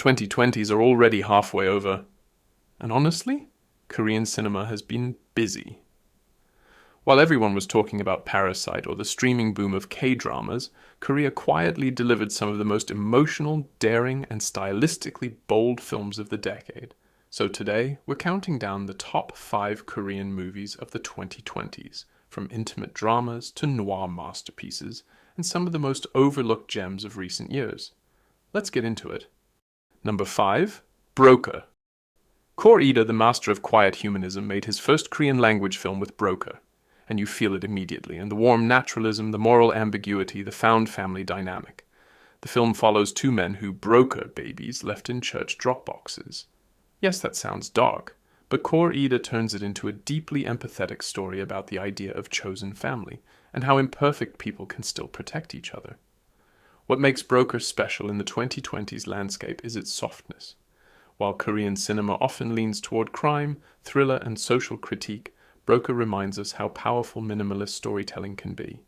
2020s are already halfway over. And honestly, Korean cinema has been busy. While everyone was talking about Parasite or the streaming boom of K-dramas, Korea quietly delivered some of the most emotional, daring, and stylistically bold films of the decade. So today, we're counting down the top 5 Korean movies of the 2020s, from intimate dramas to noir masterpieces, and some of the most overlooked gems of recent years. Let's get into it. Number 5. Broker. Ko Ida, the master of quiet humanism, made his first Korean language film with Broker, and you feel it immediately, and the warm naturalism, the moral ambiguity, the found family dynamic. The film follows 2 men who broker babies left in church drop boxes. Yes, that sounds dark, but Ko Ida turns it into a deeply empathetic story about the idea of chosen family, and how imperfect people can still protect each other. What makes Broker special in the 2020s landscape is its softness. While Korean cinema often leans toward crime, thriller, and social critique, Broker reminds us how powerful minimalist storytelling can be.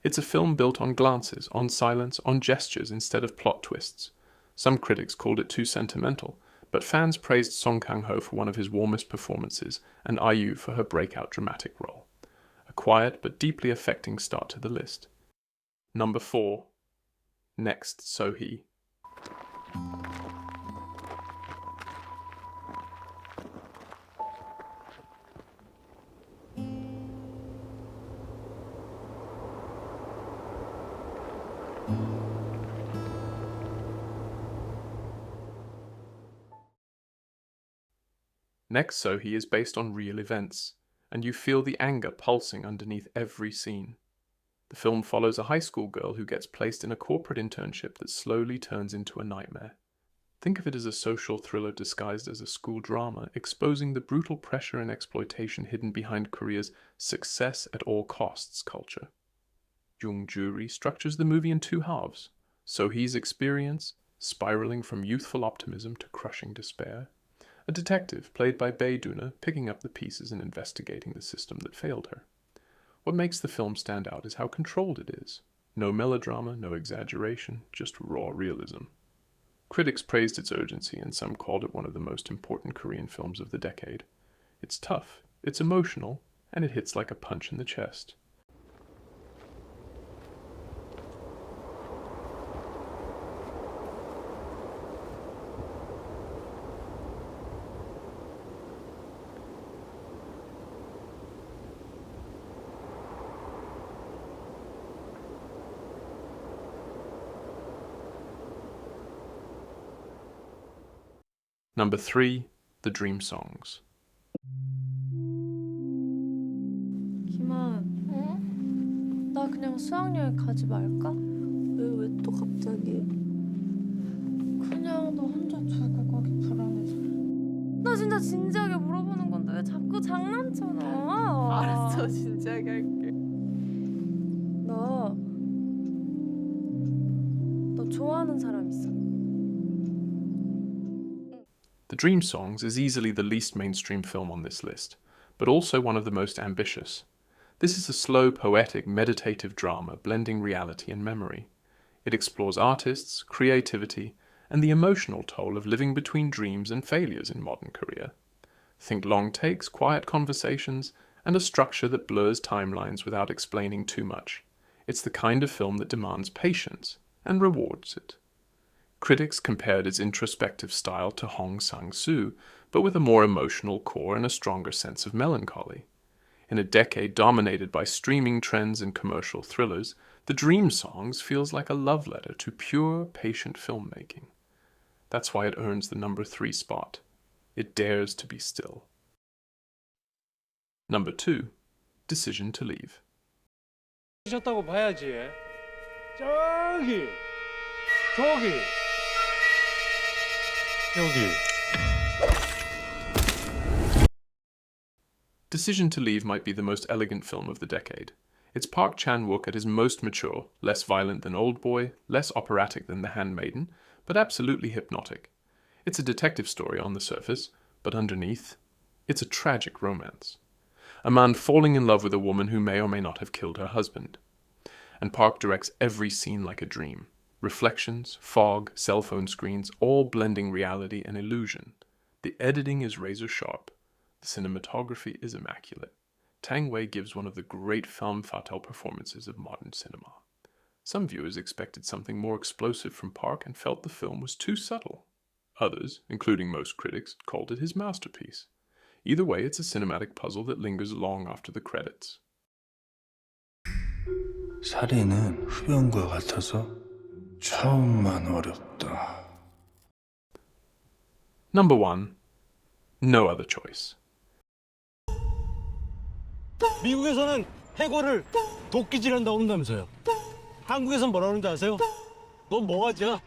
It's a film built on glances, on silence, on gestures instead of plot twists. Some critics called it too sentimental, but fans praised Song Kang-ho for one of his warmest performances and IU for her breakout dramatic role. A quiet but deeply affecting start to the list. Number 4. Next, Sohee. Next, Sohee is based on real events, and you feel the anger pulsing underneath every scene. The film follows a high school girl who gets placed in a corporate internship that slowly turns into a nightmare. Think of it as a social thriller disguised as a school drama, exposing the brutal pressure and exploitation hidden behind Korea's success at all costs culture. Jung Joo-ri structures the movie in 2 halves. Sohee's experience, spiraling from youthful optimism to crushing despair. A detective, played by Bae Doona, picking up the pieces and investigating the system that failed her. What makes the film stand out is how controlled it is. No melodrama, no exaggeration, just raw realism. Critics praised its urgency, and some called it one of the most important Korean films of the decade. It's tough, it's emotional, and it hits like a punch in the chest. Number 3. The Dream Songs. 김아, 응? 나 그냥 수학여행 가지 말까? 왜 또 갑자기? 그냥 너 혼자 두고 가기 불안해서. 나 진짜 진지하게 물어보는 건데 왜 자꾸 장난쳐놔? 알았어, 진지하게 할게. 너 좋아하는 사람 있어? The Dream Songs is easily the least mainstream film on this list, but also one of the most ambitious. This is a slow, poetic, meditative drama blending reality and memory. It explores artists, creativity, and the emotional toll of living between dreams and failures in modern Korea. Think long takes, quiet conversations, and a structure that blurs timelines without explaining too much. It's the kind of film that demands patience and rewards it. Critics compared its introspective style to Hong Sang-soo, but with a more emotional core and a stronger sense of melancholy. In a decade dominated by streaming trends and commercial thrillers, The Dream Songs feels like a love letter to pure, patient filmmaking. That's why it earns the number 3 spot. It dares to be still. Number 2. Decision to Leave. 셨다고 봐야지. 저기. 여기. Decision to Leave might be the most elegant film of the decade. It's Park Chan-wook at his most mature, less violent than Oldboy, less operatic than The Handmaiden, but absolutely hypnotic. It's a detective story on the surface, but underneath, it's a tragic romance. A man falling in love with a woman who may or may not have killed her husband. And Park directs every scene like a dream, Reflections, fog, cell phone screens, all blending reality and illusion. The editing is razor sharp. The cinematography is immaculate. Tang Wei gives one of the great femme fatale performances of modern cinema. Some viewers expected something more explosive from Park and felt the film was too subtle. Others, including most critics, called it his masterpiece. Either way, it's a cinematic puzzle that lingers long after the credits. 살인은 흡연과 같아서 처음만 어렵다. Number 1. No Other Choice. 미국에서는 해고를 도끼질한다고 한다면서요. 한국에선 뭐라 그러는지 아세요? 넌 뭐가지야?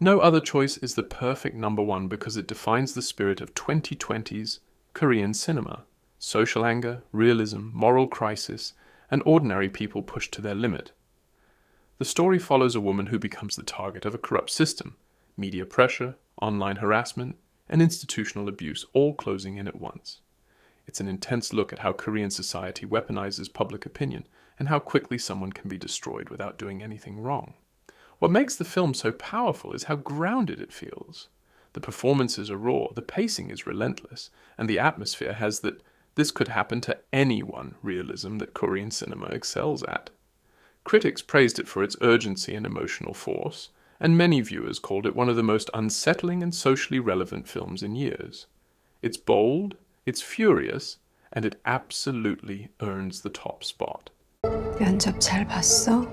No Other Choice is the perfect number 1 because it defines the spirit of 2020's Korean cinema. Social anger, realism, moral crisis, and ordinary people pushed to their limit. The story follows a woman who becomes the target of a corrupt system, media pressure, online harassment, and institutional abuse all closing in at once. It's an intense look at how Korean society weaponizes public opinion and how quickly someone can be destroyed without doing anything wrong. What makes the film so powerful is how grounded it feels. The performances are raw, the pacing is relentless, and the atmosphere has that this could happen to anyone realism that Korean cinema excels at. Critics praised it for its urgency and emotional force, and many viewers called it one of the most unsettling and socially relevant films in years. It's bold, it's furious, and it absolutely earns the top spot. 면접 잘 봤어?